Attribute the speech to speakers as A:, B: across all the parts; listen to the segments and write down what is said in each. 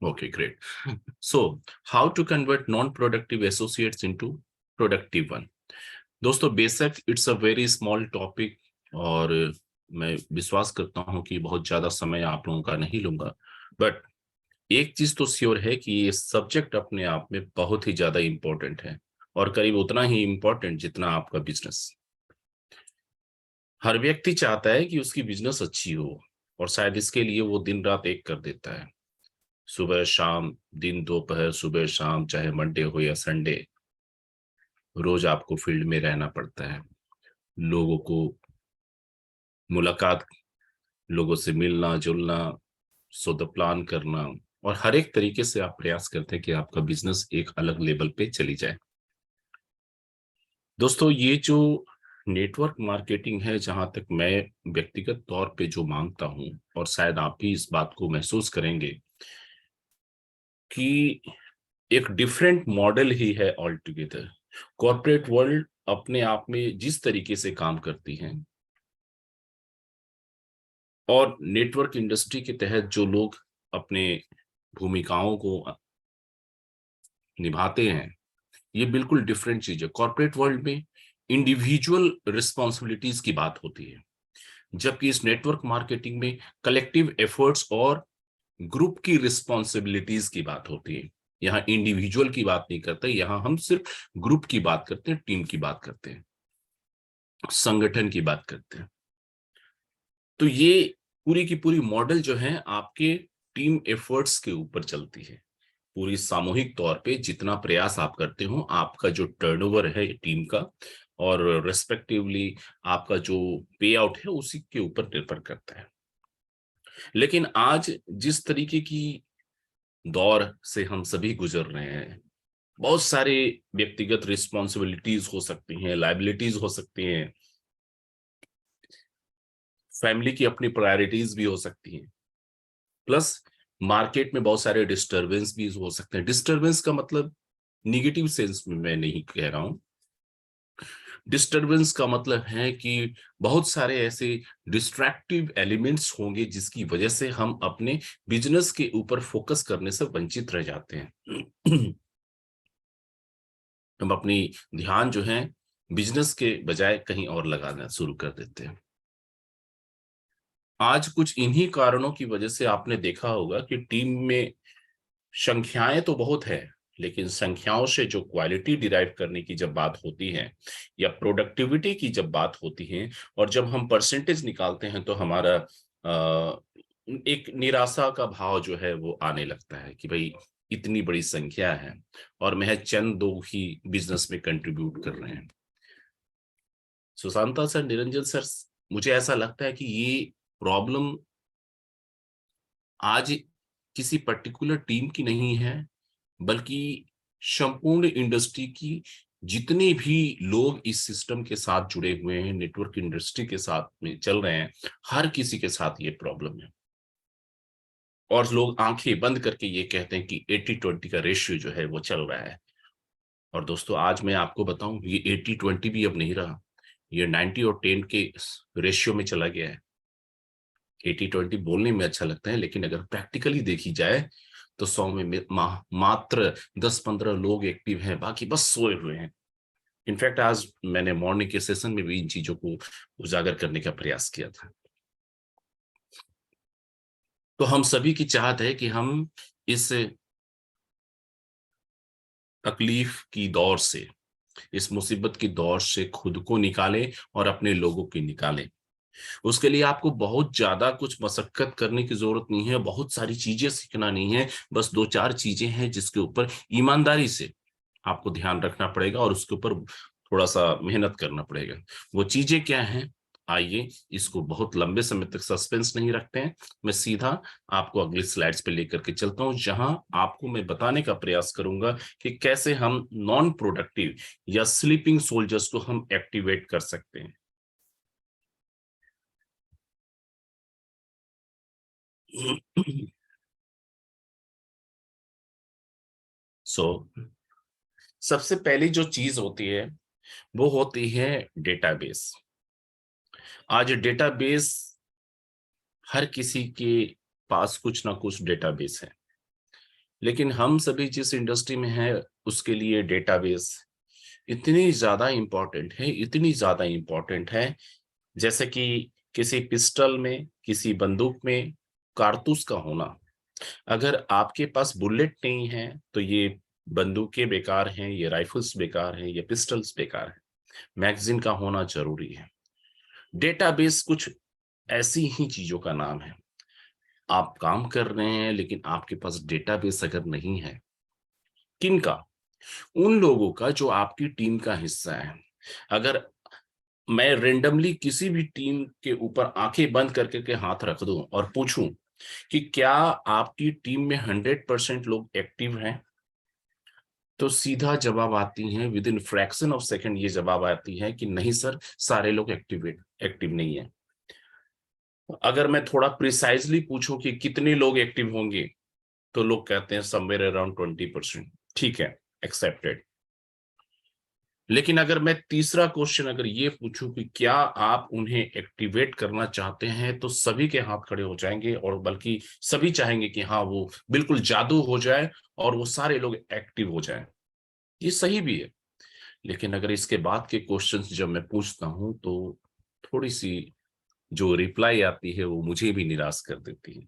A: Okay, great. So, how to convert non-productive associates into productive one? दोस्तों, बेशक it's a very small topic, और मैं विश्वास करता हूं कि बहुत ज्यादा समय आप लोगों का नहीं लूंगा। बट एक चीज तो श्योर है कि ये सब्जेक्ट अपने आप में बहुत ही ज्यादा इंपॉर्टेंट है, और करीब उतना ही इंपॉर्टेंट जितना आपका बिजनेस। हर व्यक्ति चाहता है कि उसकी बिजनेस अच्छी हो, और शायद इसके लिए वो दिन रात एक कर देता है। सुबह शाम, दिन दोपहर, सुबह शाम, चाहे मंडे हो या संडे, रोज आपको फील्ड में रहना पड़ता है। लोगों को मुलाकात, लोगों से मिलना जुलना, सौदा प्लान करना, और हर एक तरीके से आप प्रयास करते हैं कि आपका बिजनेस एक अलग लेवल पे चली जाए। दोस्तों, ये जो नेटवर्क मार्केटिंग है, जहां तक मैं व्यक्तिगत तौर पे जो मानता हूं, और शायद आप भी इस बात को महसूस करेंगे कि एक डिफरेंट मॉडल ही है ऑल टुगेदर। कॉर्पोरेट वर्ल्ड अपने आप में जिस तरीके से काम करती है, और नेटवर्क इंडस्ट्री के तहत जो लोग अपने भूमिकाओं को निभाते हैं, ये बिल्कुल डिफरेंट चीज है। कॉर्पोरेट वर्ल्ड में इंडिविजुअल रिस्पॉन्सिबिलिटीज की बात होती है, जबकि इस नेटवर्क मार्केटिंग में कलेक्टिव एफर्ट्स और ग्रुप की रिस्पॉन्सिबिलिटीज की बात होती है। यहाँ इंडिविजुअल की बात नहीं करते, यहाँ हम सिर्फ ग्रुप की बात करते हैं, टीम की बात करते हैं, संगठन की बात करते हैं। तो ये पूरी की पूरी मॉडल जो है आपके टीम एफर्ट्स के ऊपर चलती है। पूरी सामूहिक तौर पे जितना प्रयास आप करते हो, आपका जो टर्नओवर है टीम का, और रेस्पेक्टिवली आपका जो पे आउट है, उसी के ऊपर निर्भर करता है। लेकिन आज जिस तरीके की दौर से हम सभी गुजर रहे हैं, बहुत सारे व्यक्तिगत रिस्पॉन्सिबिलिटीज हो सकती हैं, लाइबिलिटीज हो सकती हैं, फैमिली की अपनी प्रायोरिटीज भी हो सकती हैं, प्लस मार्केट में बहुत सारे डिस्टरबेंस भी हो सकते हैं। डिस्टरबेंस का मतलब निगेटिव सेंस में मैं नहीं कह रहा हूं। डिस्टरबेंस का मतलब है कि बहुत सारे ऐसे डिस्ट्रैक्टिव एलिमेंट्स होंगे जिसकी वजह से हम अपने बिजनेस के ऊपर फोकस करने से वंचित रह जाते हैं। हम अपनी ध्यान जो है बिजनेस के बजाय कहीं और लगाना शुरू कर देते हैं। आज कुछ इन्हीं कारणों की वजह से आपने देखा होगा कि टीम में संख्याएं तो बहुत है, लेकिन संख्याओं से जो क्वालिटी डिराइव करने की जब बात होती है, या प्रोडक्टिविटी की जब बात होती है, और जब हम परसेंटेज निकालते हैं, तो हमारा एक निराशा का भाव जो है वो आने लगता है कि भाई इतनी बड़ी संख्या है, और महज चंद लोग ही बिजनेस में कंट्रीब्यूट कर रहे हैं। सुशांता सर, निरंजन सर, मुझे ऐसा लगता है कि ये प्रॉब्लम आज किसी पर्टिकुलर टीम की नहीं है, बल्कि संपूर्ण इंडस्ट्री की, जितने भी लोग इस सिस्टम के साथ जुड़े हुए हैं, नेटवर्क इंडस्ट्री के साथ में चल रहे हैं, हर किसी के साथ ये प्रॉब्लम है। और लोग आंखें बंद करके ये कहते हैं कि 80-20 का रेशियो जो है वो चल रहा है। और दोस्तों, आज मैं आपको बताऊं, ये 80-20 भी अब नहीं रहा, ये 90-10 के रेशियो में चला गया है। 80-20 बोलने में अच्छा लगता है, लेकिन अगर प्रैक्टिकली देखी जाए तो 100 में मात्र 10-15 लोग एक्टिव हैं, बाकी बस सोए हुए हैं। इनफैक्ट आज मैंने मॉर्निंग के सेशन में भी इन चीजों को उजागर करने का प्रयास किया था। तो हम सभी की चाहत है कि हम इस तकलीफ की दौर से, इस मुसीबत की दौर से खुद को निकालें और अपने लोगों की निकालें। उसके लिए आपको बहुत ज्यादा कुछ मशक्कत करने की जरूरत नहीं है, बहुत सारी चीजें सीखना नहीं है। बस 2-4 चीजें हैं जिसके ऊपर ईमानदारी से आपको ध्यान रखना पड़ेगा, और उसके ऊपर थोड़ा सा मेहनत करना पड़ेगा। वो चीजें क्या हैं? आइए, इसको बहुत लंबे समय तक सस्पेंस नहीं रखते हैं, मैं सीधा आपको अगली स्लाइड्स पे लेकर के चलता हूं, जहां आपको मैं बताने का प्रयास करूंगा कि कैसे हम नॉन प्रोडक्टिव या स्लीपिंग सोल्जर्स को हम एक्टिवेट कर सकते हैं। सो सबसे पहली जो चीज होती है, वो होती है डेटाबेस। आज डेटाबेस हर किसी के पास कुछ ना कुछ डेटाबेस है, लेकिन हम सभी जिस इंडस्ट्री में हैं उसके लिए डेटाबेस इतनी ज्यादा इंपॉर्टेंट है, इतनी ज्यादा इंपॉर्टेंट है, जैसे कि किसी पिस्टल में, किसी बंदूक में कारतूस का होना। अगर आपके पास बुलेट नहीं है तो ये बंदूकें बेकार हैं, ये राइफल्स बेकार हैं, ये पिस्टल्स बेकार हैं। मैगजीन का होना जरूरी है। डेटाबेस कुछ ऐसी ही चीजों का नाम है। आप काम कर रहे हैं लेकिन आपके पास डेटाबेस अगर नहीं है, किनका? उन लोगों का जो आपकी टीम का हिस्सा है। अगर मैं रेंडमली किसी भी टीम के ऊपर आंखें बंद करके के हाथ रख दूं और पूछूं कि क्या आपकी टीम में 100% लोग एक्टिव हैं, तो सीधा जवाब आती है, with in fraction of second ये जवाब आती है कि नहीं सर, सारे लोग एक्टिव नहीं है। अगर मैं थोड़ा प्रिसाइजली पूछूं कि कितने लोग एक्टिव होंगे, तो लोग कहते हैं समवेयर अराउंड 20%। ठीक है, एक्सेप्टेड। लेकिन अगर मैं तीसरा क्वेश्चन अगर ये पूछूं कि क्या आप उन्हें एक्टिवेट करना चाहते हैं, तो सभी के हाथ खड़े हो जाएंगे, और बल्कि सभी चाहेंगे कि हाँ वो बिल्कुल जादू हो जाए और वो सारे लोग एक्टिव हो जाएं। ये सही भी है। लेकिन अगर इसके बाद के क्वेश्चंस जब मैं पूछता हूं तो थोड़ी सी जो रिप्लाई आती है वो मुझे भी निराश कर देती है।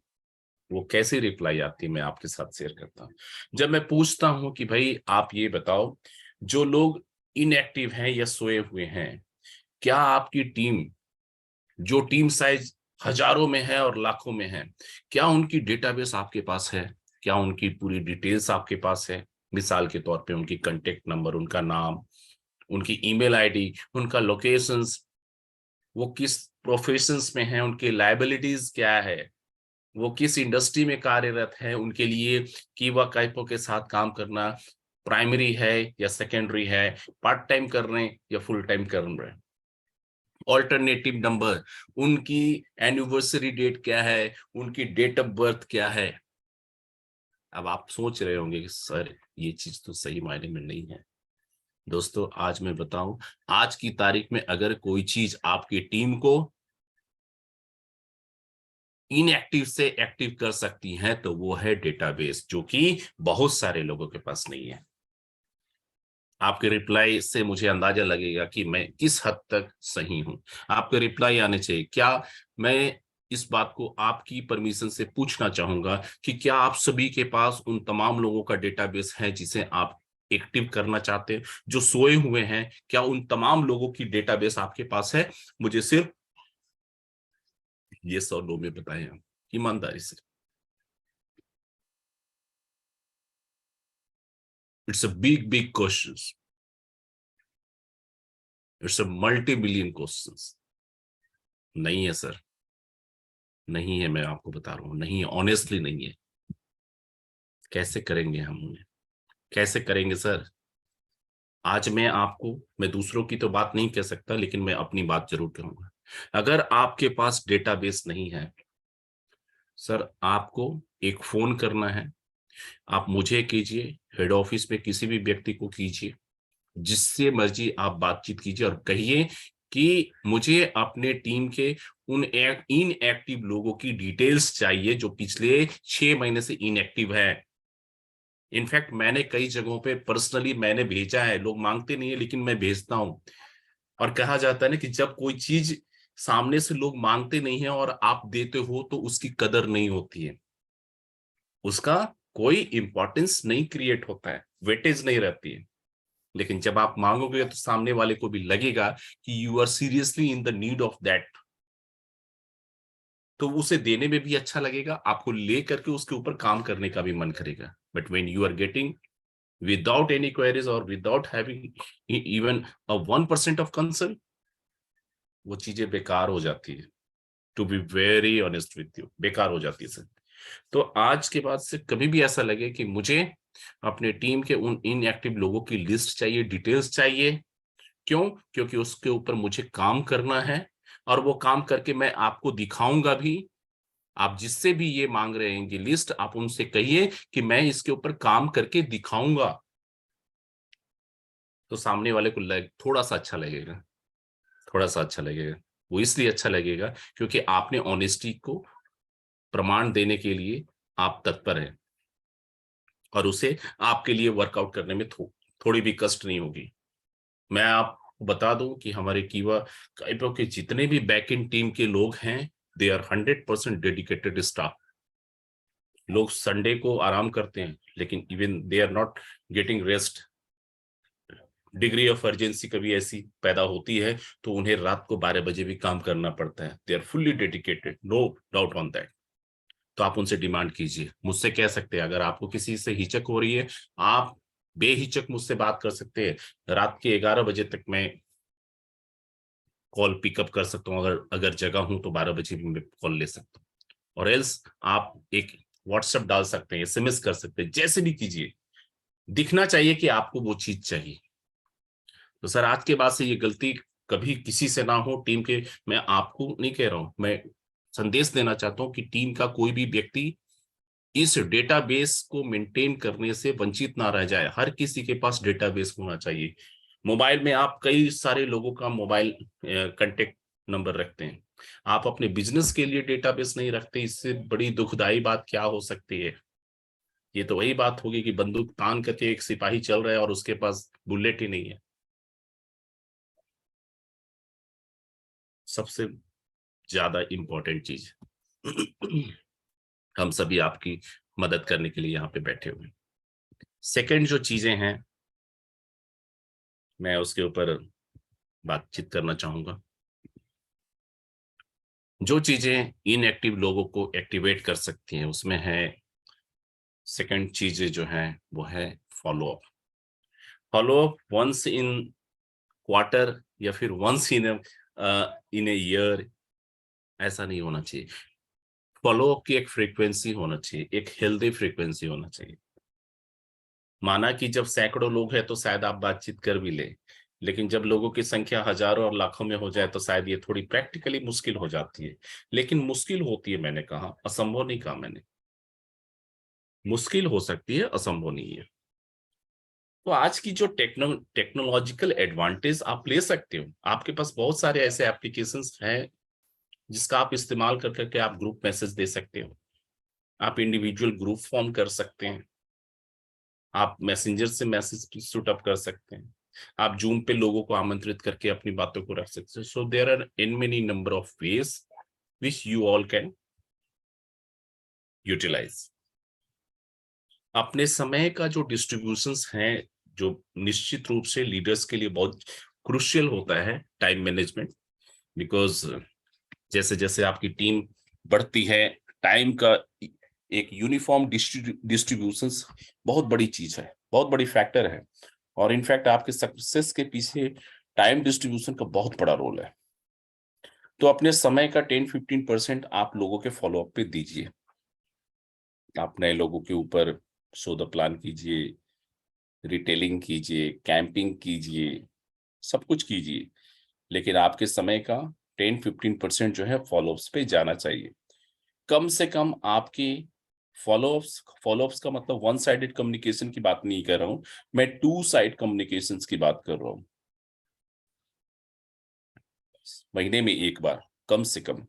A: वो कैसी रिप्लाई आती है मैं आपके साथ शेयर करता हूँ। जब मैं पूछता हूं कि भाई आप ये बताओ, जो लोग इनएक्टिव हैं या सोए हुए हैं, क्या आपकी टीम, जो टीम साइज हजारों में है और लाखों में है, क्या उनकी डेटाबेस आपके पास है? क्या उनकी पूरी डिटेल्स आपके पास है? मिसाल के तौर पे उनकी कांटेक्ट नंबर, उनका नाम, उनकी ईमेल आईडी, उनका लोकेशंस, वो किस प्रोफेशंस में है, उनके लायबिलिटीज क्या है, वो किस इंडस्ट्री में कार्यरत है, उनके लिए कीवा काइपो के साथ काम करना प्राइमरी है या सेकेंडरी है, पार्ट टाइम कर रहे हैं या फुल टाइम कर रहे हैं, ऑल्टरनेटिव नंबर, उनकी एनिवर्सरी डेट क्या है, उनकी डेट ऑफ बर्थ क्या है। अब आप सोच रहे होंगे कि सर ये चीज तो सही मायने में नहीं है। दोस्तों आज मैं बताऊं, आज की तारीख में अगर कोई चीज आपकी टीम को इनएक्टिव से एक्टिव कर सकती है तो वो है डेटाबेस, जो कि बहुत सारे लोगों के पास नहीं है। आपके रिप्लाई से मुझे अंदाजा लगेगा कि मैं किस हद तक सही हूं। आपके रिप्लाई आने चाहिए। क्या मैं इस बात को आपकी परमिशन से पूछना चाहूंगा कि क्या आप सभी के पास उन तमाम लोगों का डेटाबेस है जिसे आप एक्टिव करना चाहते हैं, जो सोए हुए हैं? क्या उन तमाम लोगों की डेटाबेस आपके पास है? मुझे सिर्फ ये 100 लोग में बताएं आप, ईमानदारी से। It's a big big question, it's a multi billion question. नहीं है सर, नहीं है, मैं आपको बता रहा हूं, नहीं है, ऑनेस्टली नहीं है। कैसे करेंगे हम उन्हें, कैसे करेंगे सर? आज मैं दूसरों की तो बात नहीं कह सकता, लेकिन मैं अपनी बात जरूर कहूंगा। अगर आपके पास डेटाबेस नहीं है सर, आपको एक फोन करना है। आप मुझे कीजिए, हेड ऑफिस में किसी भी व्यक्ति को कीजिए, जिससे मर्जी आप बातचीत कीजिए और कहिए कि मुझे अपने टीम के उन इनएक्टिव लोगों की डिटेल्स चाहिए जो पिछले 6 महीने से इनएक्टिव है। इनफैक्ट मैंने कई जगहों पे पर्सनली मैंने भेजा है, लोग मांगते नहीं है लेकिन मैं भेजता हूं। और कहा जाता है ना कि जब कोई चीज सामने से लोग मांगते नहीं है और आप देते हो तो उसकी कदर नहीं होती है, उसका कोई इंपॉर्टेंस नहीं क्रिएट होता है, वेटेज नहीं रहती है। लेकिन जब आप मांगोगे तो सामने वाले को भी लगेगा कि you are seriously in the need of that, तो उसे देने में भी अच्छा लगेगा, आपको ले करके उसके ऊपर काम करने का भी मन करेगा। But when you are getting without any queries और without having even a 1% of concern, वो चीजें बेकार हो जाती है। To be very honest with you, बेकार हो जाती है सर। तो आज के बाद से कभी भी ऐसा लगे कि मुझे अपने टीम के उन इनएक्टिव लोगों की लिस्ट चाहिए, डिटेल्स चाहिए, क्यों? क्योंकि उसके ऊपर मुझे काम करना है, और वो काम करके मैं आपको दिखाऊंगा भी। आप जिससे भी ये मांग रहे हैं कि लिस्ट, आप उनसे कहिए कि मैं इसके ऊपर काम करके दिखाऊंगा, तो सामने वाले को थोड़ा सा अच्छा लगेगा, थोड़ा सा अच्छा लगेगा। वो इसलिए अच्छा लगेगा क्योंकि आपने ऑनेस्टी को प्रमाण देने के लिए आप तत्पर हैं और उसे आपके लिए वर्कआउट करने में थोड़ी भी कष्ट नहीं होगी। मैं आपको बता दूं कि हमारे कीवा काइपो के जितने भी बैक इन टीम के लोग हैं, दे आर 100% डेडिकेटेड स्टाफ। लोग संडे को आराम करते हैं, लेकिन even they are not getting rest. Degree of urgency कभी ऐसी पैदा होती है तो उन्हें रात को 12 बजे भी काम करना पड़ता है। They are fully dedicated, no doubt on that. तो आप उनसे डिमांड कीजिए, मुझसे कह सकते हैं। अगर आपको किसी से हिचक हो रही है, आप बेहिचक मुझसे बात कर सकते हैं। रात के 11 बजे तक मैं कॉल पिकअप कर सकता हूँ। अगर अगर जगह हूं तो 12 बजे भी मैं कॉल ले सकता हूँ। और एल्स आप एक व्हाट्सएप डाल सकते हैं, एसएमएस कर सकते हैं, जैसे भी कीजिए। दिखना चाहिए कि आपको वो चीज चाहिए। तो सर, आज के बाद से ये गलती कभी किसी से ना हो टीम के। मैं आपको नहीं कह रहा हूं, मैं संदेश देना चाहता हूं कि टीम का कोई भी व्यक्ति इस डेटाबेस को मेंटेन करने से वंचित ना रह जाए। हर किसी के पास डेटाबेस होना चाहिए। मोबाइल में आप कई सारे लोगों का मोबाइल कांटेक्ट नंबर रखते हैं, आप अपने बिजनेस के लिए डेटाबेस नहीं रखते। इससे बड़ी दुखदाई बात क्या हो सकती है? ये तो वही बात होगी कि बंदूक तान करके एक सिपाही चल रहा है और उसके पास बुलेट ही नहीं है। सबसे ज्यादा इंपॉर्टेंट चीज हम सभी आपकी मदद करने के लिए यहाँ पे बैठे हुए हैं। सेकंड जो चीजें हैं, मैं उसके ऊपर बातचीत करना चाहूंगा। जो चीजें इनएक्टिव लोगों को एक्टिवेट कर सकती हैं, उसमें है सेकंड चीजें जो है वो है follow up. Follow up once in quarter या फिर वंस इन ए ईयर, ऐसा नहीं होना चाहिए। फॉलो अप की एक फ्रीक्वेंसी होना चाहिए, एक हेल्दी फ्रीक्वेंसी होना चाहिए। माना कि जब सैकड़ों लोग हैं तो शायद आप बातचीत कर भी ले, लेकिन जब लोगों की संख्या हजारों और लाखों में हो जाए तो शायद ये थोड़ी प्रैक्टिकली मुश्किल हो जाती है। लेकिन मुश्किल होती है, मैंने कहा, असंभव नहीं कहा मैंने। मुश्किल हो सकती है, असंभव नहीं है। तो आज की जो टेक्नोलॉजिकल एडवांटेज आप ले सकते हो, आपके पास बहुत सारे ऐसे एप्लीकेशंस हैं जिसका आप इस्तेमाल कर करके आप ग्रुप मैसेज दे सकते हो, आप इंडिविजुअल ग्रुप फॉर्म कर सकते हैं, आप मैसेंजर से मैसेज शूट अप कर सकते हैं, आप जूम पे लोगों को आमंत्रित करके अपनी बातों को रख सकते हैं। So there are in many number of ways which you all can utilise. अपने समय का जो डिस्ट्रीब्यूशंस है, जो निश्चित रूप से लीडर्स के लिए बहुत क्रुशियल होता है, टाइम मैनेजमेंट। बिकॉज जैसे जैसे आपकी टीम बढ़ती है, टाइम का एक यूनिफॉर्म डिस्ट्रीब्यूशंस बहुत बड़ी चीज है, बहुत बड़ी फैक्टर है। और इनफैक्ट आपके सक्सेस के पीछे टाइम डिस्ट्रीब्यूशन का बहुत बड़ा रोल है। तो अपने समय का 10-15% आप लोगों के फॉलोअप पे दीजिए। आप नए लोगों के ऊपर शो द प्लान कीजिए, रिटेलिंग कीजिए, कैंपिंग कीजिए, सब कुछ कीजिए, लेकिन आपके समय का 10-15% जो है फॉलोअप्स पे जाना चाहिए। कम से कम आपकी फॉलोअप्स का मतलब वन साइडेड कम्युनिकेशन की बात नहीं कर रहा हूं, मैं टू साइड कम्युनिकेशंस की बात कर रहा हूं। महीने में एक बार कम से कम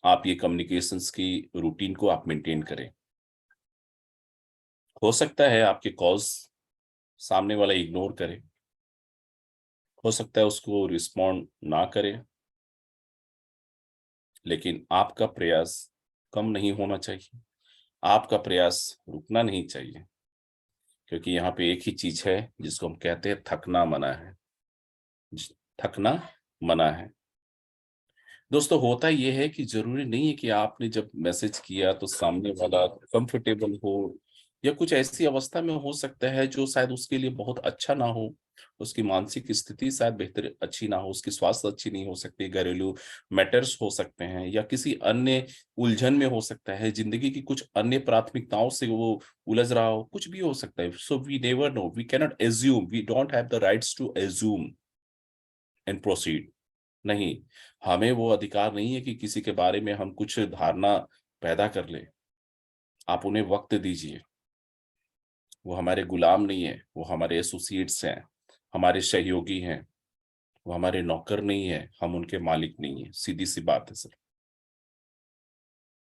A: आप ये कम्युनिकेशंस की रूटीन को आप मेंटेन करें। हो सकता है आपके कॉल्स सामने वाला इग्नोर करे, हो सकता है उसको रिस्पॉन्ड ना करे, लेकिन आपका प्रयास कम नहीं होना चाहिए, आपका प्रयास रुकना नहीं चाहिए। क्योंकि यहाँ पे एक ही चीज है जिसको हम कहते हैं थकना मना है। थकना मना है। दोस्तों, होता ये है कि जरूरी नहीं है कि आपने जब मैसेज किया तो सामने वाला कंफर्टेबल हो, या कुछ ऐसी अवस्था में हो सकता है जो शायद उसके लिए बहुत अच्छा ना हो। उसकी मानसिक स्थिति शायद बेहतर अच्छी ना हो, उसकी स्वास्थ्य अच्छी नहीं हो सकती, घरेलू मैटर्स हो सकते हैं, या किसी अन्य उलझन में हो सकता है, जिंदगी की कुछ अन्य प्राथमिकताओं से वो उलझ रहा हो, कुछ भी हो सकता है। So we never know, we cannot assume, we don't have the rights to assume and proceed. नहीं, हमें वो अधिकार नहीं है कि किसी के बारे में हम कुछ धारणा पैदा कर ले। आप उन्हें वक्त दीजिए। वो हमारे गुलाम नहीं है, वो हमारे एसोसिएट्स हैं, हमारे सहयोगी हैं। वो हमारे नौकर नहीं है, हम उनके मालिक नहीं है। सीधी सी बात है सर।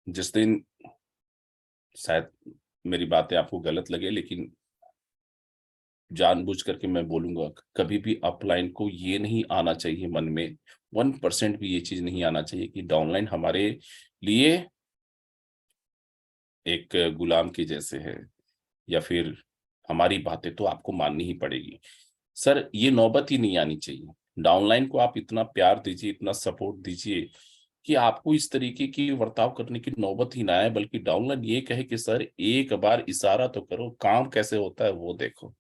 A: जिस दिन, शायद मेरी बातें आपको गलत लगे, लेकिन जानबूझ करके मैं बोलूंगा, कभी भी अपलाइन को ये नहीं आना चाहिए मन में, 1% भी ये चीज नहीं आना चाहिए कि डाउनलाइन हमारे लिए एक गुलाम के जैसे है, या फिर हमारी बातें तो आपको माननी ही पड़ेगी। सर ये नौबत ही नहीं आनी चाहिए। डाउनलाइन को आप इतना प्यार दीजिए, इतना सपोर्ट दीजिए कि आपको इस तरीके की बर्ताव करने की नौबत ही ना आए, बल्कि डाउनलाइन ये कहे कि सर एक बार इशारा तो करो, काम कैसे होता है वो देखो।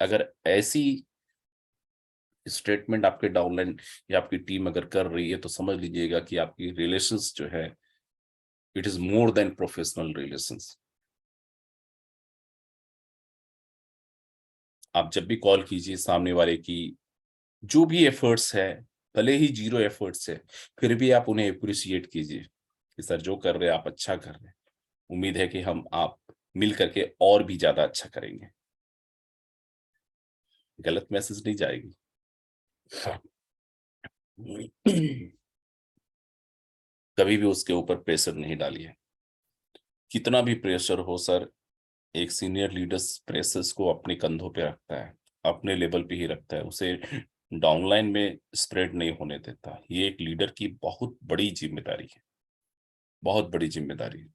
A: अगर ऐसी स्टेटमेंट आपके डाउनलाइन या आपकी टीम अगर कर रही है, तो समझ लीजिएगा कि आपकी रिलेशंस जो है, it is more than professional relations. आप जब भी कॉल कीजिए सामने वाले की जो भी एफर्ट्स है, भले ही जीरो एफर्ट्स है, फिर भी आप उन्हें अप्रिशिएट कीजिए कि सर जो कर रहे हैं आप अच्छा कर रहे हैं, उम्मीद है कि हम आप मिल करके और भी ज्यादा अच्छा करेंगे। गलत मैसेज नहीं जाएगी। कभी भी उसके ऊपर प्रेशर नहीं डालिए। कितना भी प्रेशर हो सर, एक सीनियर लीडर्स प्रेशर्स को अपने कंधों पे रखता है, अपने लेवल पे ही रखता है, उसे डाउनलाइन में स्प्रेड नहीं होने देता। ये एक लीडर की बहुत बड़ी जिम्मेदारी है, बहुत बड़ी जिम्मेदारी है।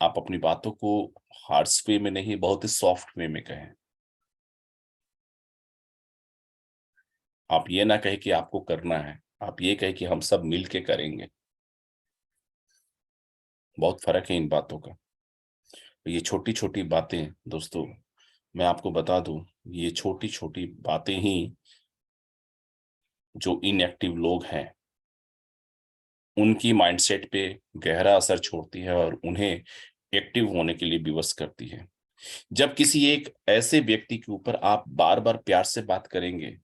A: आप अपनी बातों को हार्श वे में नहीं, बहुत ही सॉफ्ट वे में कहें। आप ये ना कहे कि आपको करना है, आप ये कहे कि हम सब मिल के करेंगे। बहुत फर्क है इन बातों का। ये छोटी छोटी बातें दोस्तों, मैं आपको बता दूं, ये छोटी छोटी बातें ही जो इनएक्टिव लोग हैं उनकी माइंडसेट पे गहरा असर छोड़ती है और उन्हें एक्टिव होने के लिए विवश करती है। जब किसी एक ऐसे व्यक्ति के ऊपर आप बार बार प्यार से बात करेंगे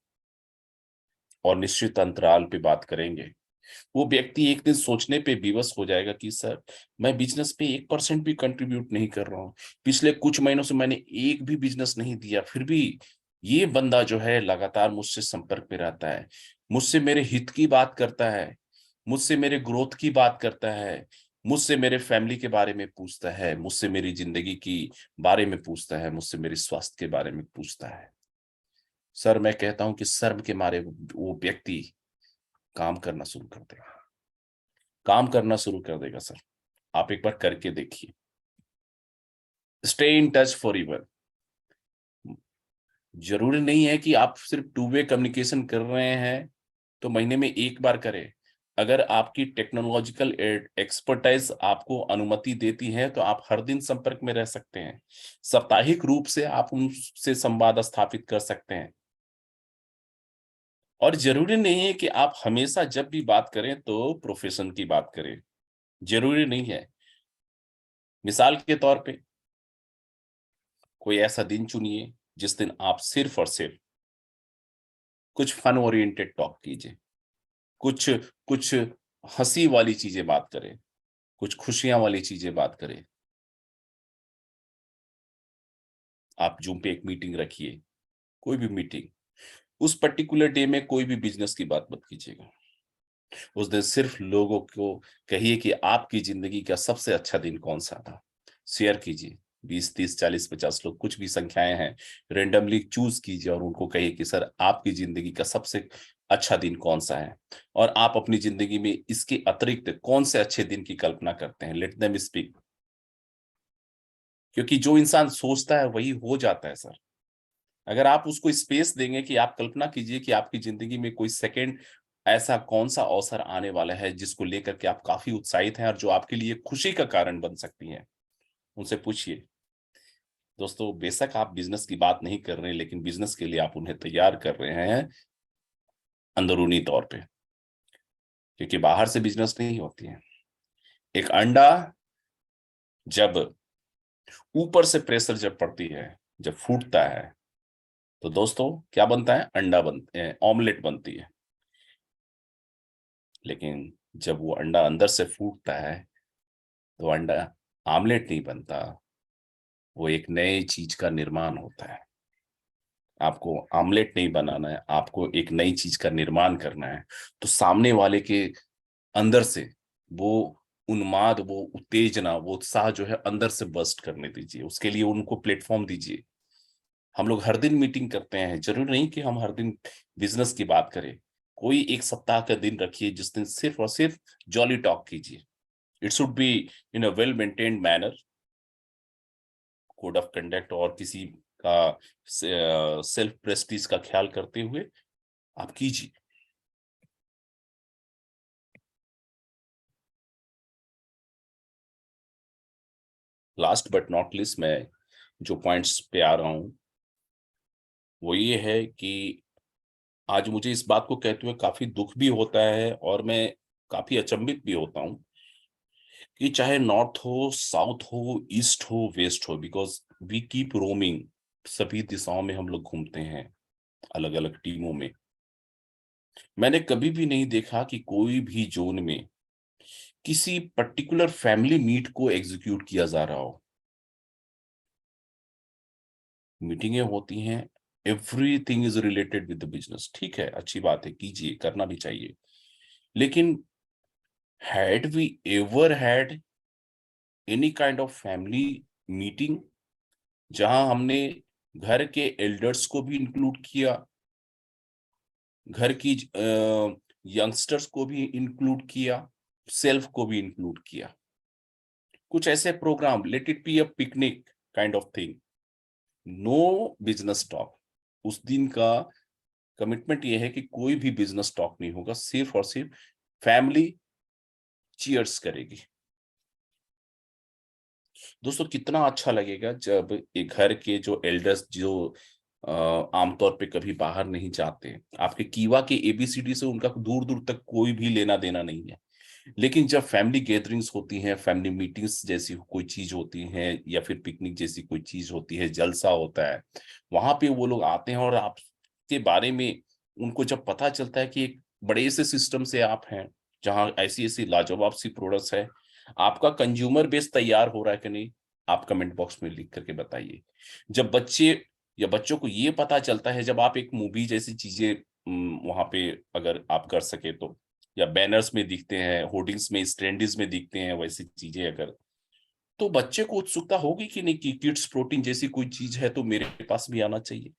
A: और निश्चित अंतराल पे बात करेंगे, वो व्यक्ति एक दिन सोचने पे विवश हो जाएगा कि सर मैं बिजनेस पे 1% भी कंट्रीब्यूट नहीं कर रहा हूँ, पिछले कुछ महीनों से मैंने एक भी बिजनेस नहीं दिया, फिर भी ये बंदा जो है लगातार मुझसे संपर्क में रहता है, मुझसे मेरे हित की बात करता है, मुझसे मेरे ग्रोथ की बात करता है, मुझसे मेरे फैमिली के बारे में पूछता है, मुझसे मेरी जिंदगी की बारे में पूछता है, मुझसे मेरे स्वास्थ्य के बारे में पूछता है। सर मैं कहता हूं कि शर्म के मारे वो व्यक्ति काम करना शुरू कर देगा, काम करना शुरू कर देगा सर। आप एक बार करके देखिए। Stay in touch for ever. जरूरी नहीं है कि आप सिर्फ टू वे कम्युनिकेशन कर रहे हैं तो महीने में एक बार करें। अगर आपकी टेक्नोलॉजिकल एक्सपर्टाइज आपको अनुमति देती है तो आप हर दिन संपर्क में रह सकते हैं, साप्ताहिक रूप से आप उनसे संवाद स्थापित कर सकते हैं। और जरूरी नहीं है कि आप हमेशा जब भी बात करें तो प्रोफेशन की बात करें, जरूरी नहीं है। मिसाल के तौर पे कोई ऐसा दिन चुनिए जिस दिन आप सिर्फ और सिर्फ कुछ फन ओरिएंटेड टॉक कीजिए, कुछ कुछ हंसी वाली चीजें बात करें, कुछ खुशियां वाली चीजें बात करें। आप जूम पे एक मीटिंग रखिए, कोई भी मीटिंग, उस पर्टिकुलर डे में कोई भी बिजनेस की बात मत कीजिएगा। उस दिन सिर्फ लोगों को कहिए कि आपकी जिंदगी का सबसे अच्छा दिन कौन सा था, शेयर कीजिए। 20, 30, 40, 50 लोग, कुछ भी संख्याएं हैं, रेंडमली चूज कीजिए और उनको कहिए कि सर आपकी जिंदगी का सबसे अच्छा दिन कौन सा है, और आप अपनी जिंदगी में इसके अतिरिक्त कौन से अच्छे दिन की कल्पना करते हैं। Let them speak. क्योंकि जो इंसान सोचता है वही हो जाता है सर। अगर आप उसको स्पेस देंगे कि आप कल्पना कीजिए कि आपकी जिंदगी में कोई सेकंड ऐसा कौन सा अवसर आने वाला है जिसको लेकर के आप काफी उत्साहित हैं और जो आपके लिए खुशी का कारण बन सकती है, उनसे पूछिए। दोस्तों बेशक आप बिजनेस की बात नहीं कर रहे हैं, लेकिन बिजनेस के लिए आप उन्हें तैयार कर रहे हैं अंदरूनी तौर पे, क्योंकि बाहर से बिजनेस नहीं होती है। एक अंडा जब ऊपर से प्रेशर जब पड़ती है, जब फूटता है, तो दोस्तों क्या बनता है, अंडा बनते ऑमलेट बनती है। लेकिन जब वो अंडा अंदर से फूटता है तो अंडा आमलेट नहीं बनता, वो एक नए चीज का निर्माण होता है। आपको आमलेट नहीं बनाना है, आपको एक नई चीज का निर्माण करना है। तो सामने वाले के अंदर से वो उन्माद, वो उत्तेजना, वो उत्साह जो है अंदर से बर्स्ट करने दीजिए। उसके लिए उनको प्लेटफॉर्म दीजिए। हम लोग हर दिन मीटिंग करते हैं, जरूरी नहीं कि हम हर दिन बिजनेस की बात करें। कोई एक सप्ताह का दिन रखिए जिस दिन सिर्फ और सिर्फ जॉली टॉक कीजिए। It should be in a well maintained manner, code of conduct और किसी का सेल्फ प्रेस्टीज का ख्याल करते हुए आप कीजिए। लास्ट बट नॉट लिस्ट, मैं जो पॉइंट्स पे आ रहा हूं वो ये है कि आज मुझे इस बात को कहते हुए काफी दुख भी होता है और मैं काफी अचंभित भी होता हूं कि चाहे नॉर्थ हो, साउथ हो, ईस्ट हो, वेस्ट हो, बिकॉज वी कीप रोमिंग, सभी दिशाओं में हम लोग घूमते हैं अलग अलग टीमों में। मैंने कभी भी नहीं देखा कि कोई भी जोन में किसी पर्टिकुलर फैमिली मीट को एग्जीक्यूट किया जा रहा हो। मीटिंगें होती हैं, everything is related with the business, ठीक है, अच्छी बात है, कीजिए, करना भी चाहिए। लेकिन had we ever had any kind of family meeting जहां हमने घर के एल्डर्स को भी इंक्लूड किया, घर की यंगस्टर्स को भी इंक्लूड किया, सेल्फ को भी इंक्लूड किया? कुछ ऐसे programme, let it be a picnic kind of thing, no business talk. उस दिन का कमिटमेंट ये है कि कोई भी बिजनेस टॉक नहीं होगा, सिर्फ और सिर्फ फैमिली चीयर्स करेगी। दोस्तों कितना अच्छा लगेगा जब एक घर के जो एल्डर्स, जो आमतौर पे कभी बाहर नहीं जाते, आपके कीवा के एबीसीडी से उनका दूर दूर तक कोई भी लेना देना नहीं है, लेकिन जब फैमिली गैदरिंग्स होती हैं, फैमिली मीटिंग्स जैसी कोई चीज होती है, या फिर पिकनिक जैसी कोई चीज होती है, जलसा होता है, वहां पे वो लोग आते हैं और आपके बारे में उनको जब पता चलता है कि एक बड़े से सिस्टम से आप हैं जहां ऐसी ऐसी लाजवाब सी प्रोडक्ट्स है, आपका कंज्यूमर बेस तैयार हो रहा है कि नहीं, आप कमेंट बॉक्स में लिख करके बताइए। जब बच्चे या बच्चों को ये पता चलता है, जब आप एक मूवी जैसी चीजें वहां पे अगर आप कर सके तो, या बैनर्स में दिखते हैं, होर्डिंग्स में, स्टैंडिस में दिखते हैं वैसी चीजें अगर, तो बच्चे को उत्सुकता होगी कि नहीं कि किड्स प्रोटीन जैसी कोई चीज है तो मेरे पास भी आना चाहिए।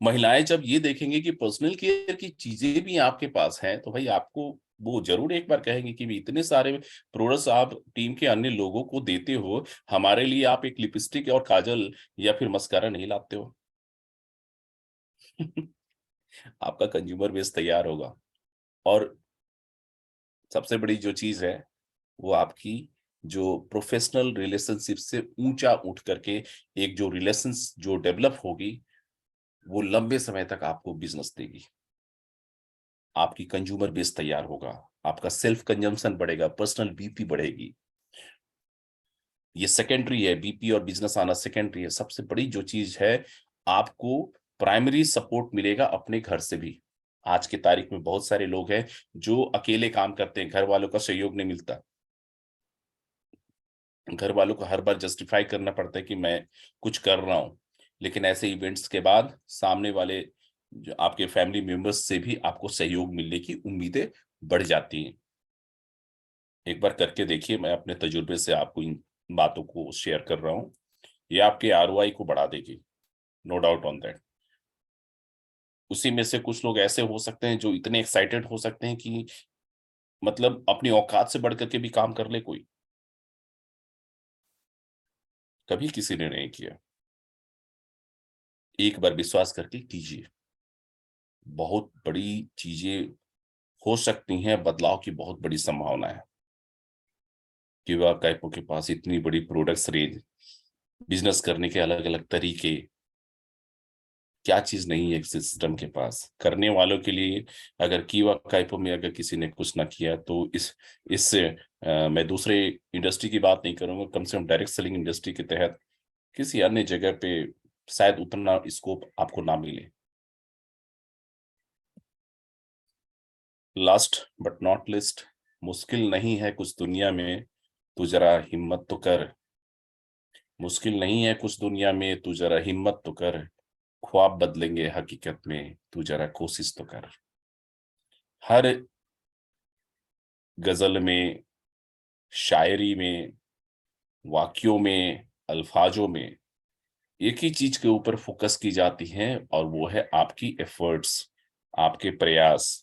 A: महिलाएं जब ये देखेंगे कि पर्सनल केयर की चीजें भी आपके पास हैं, तो भाई आपको वो जरूर एक बार कहेंगे कि भी इतने सारे प्रोडक्ट्स आप टीम के अन्य लोगों को देते हो, हमारे लिए आप एक लिपस्टिक और काजल या फिर मस्कारा नहीं लाते हो। आपका कंज्यूमर बेस तैयार होगा। और सबसे बड़ी जो चीज है वो आपकी जो प्रोफेशनल रिलेशनशिप से ऊंचा उठ करके एक जो रिलेशंस जो डेवलप होगी, वो लंबे समय तक आपको बिजनेस देगी। आपकी कंज्यूमर बेस तैयार होगा, आपका सेल्फ कंजम्पशन बढ़ेगा, पर्सनल बीपी बढ़ेगी। ये सेकेंडरी है, बीपी और बिजनेस आना सेकेंडरी है। सबसे बड़ी जो चीज है, आपको प्राइमरी सपोर्ट मिलेगा अपने घर से भी। आज की तारीख में बहुत सारे लोग हैं जो अकेले काम करते हैं, घर वालों का सहयोग नहीं मिलता, घर वालों को हर बार जस्टिफाई करना पड़ता है कि मैं कुछ कर रहा हूं। लेकिन ऐसे इवेंट्स के बाद सामने वाले जो आपके फैमिली मेंबर्स से भी आपको सहयोग मिलने की उम्मीदें बढ़ जाती हैं। एक बार करके देखिए, मैं अपने तजुर्बे से आपको इन बातों को शेयर कर रहा हूँ। ये आपके आरओआई को बढ़ा देगी, नो डाउट ऑन दैट। उसी में से कुछ लोग ऐसे हो सकते हैं जो इतने एक्साइटेड हो सकते हैं कि मतलब अपनी औकात से बढ़ करके भी काम कर ले कोई। कभी किसी ने नहीं किया। एक बार विश्वास करके कीजिए, बहुत बड़ी चीजें हो सकती हैं, बदलाव की बहुत बड़ी संभावना है। क्यूबा कैपो के पास इतनी बड़ी प्रोडक्ट्स रेंज, बिजनेस करने के अलग अलग तरीके, क्या चीज नहीं है सिस्टम के पास करने वालों के लिए। अगर कीवा काइपो में अगर किसी ने कुछ ना किया तो इस इससे मैं दूसरे इंडस्ट्री की बात नहीं करूंगा, कम से कम डायरेक्ट सेलिंग इंडस्ट्री के तहत किसी अन्य जगह पे शायद उतना स्कोप आपको ना मिले। लास्ट बट नॉट लिस्ट, मुश्किल नहीं है कुछ दुनिया में, तू जरा हिम्मत तो कर। मुश्किल नहीं है कुछ दुनिया में, तू जरा हिम्मत तो कर। ख्वाब बदलेंगे हकीकत में, तू जरा कोशिश तो कर। हर गजल में, शायरी में, वाक्यों में, अल्फाजों में एक ही चीज के ऊपर फोकस की जाती है, और वो है आपकी एफर्ट्स, आपके प्रयास।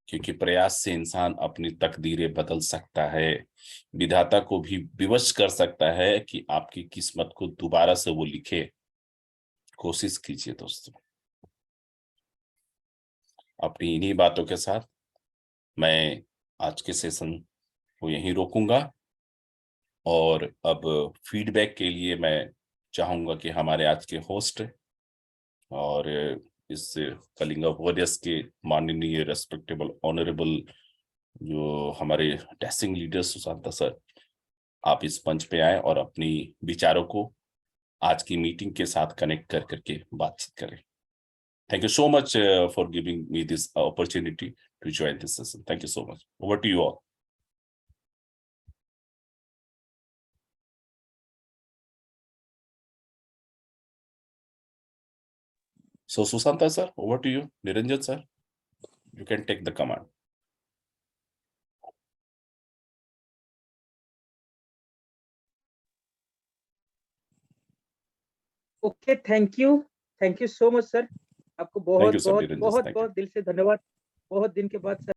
A: क्योंकि प्रयास से इंसान अपनी तकदीरें बदल सकता है, विधाता को भी विवश कर सकता है कि आपकी किस्मत को दोबारा से वो लिखे। कोशिश कीजिए दोस्तों। अपनी इन्हीं बातों के साथ मैं आज के सेशन को यहीं रोकूंगा, और अब फीडबैक के लिए मैं चाहूंगा कि हमारे आज के होस्ट और इस कलिंगा वॉरियर्स के माननीय रेस्पेक्टेबल ऑनरेबल जो हमारे टेस्टिंग लीडर सुशांत सर, आप इस मंच पे आए और अपनी विचारों को आज की मीटिंग के साथ कनेक्ट कर करके बातचीत करें। Thank you so much for giving me this opportunity to join this session. Thank you so much. Over to you all. So Susanta sir, over to you. Niranjan sir, you can take the command.
B: Okay, thank you so much sir. आपको
A: Thank you
B: बहुत
A: sir,
B: बहुत
A: Niranjan.
B: बहुत
A: Thank you.
B: बहुत दिल से धन्यवाद। बहुत दिन के बाद सर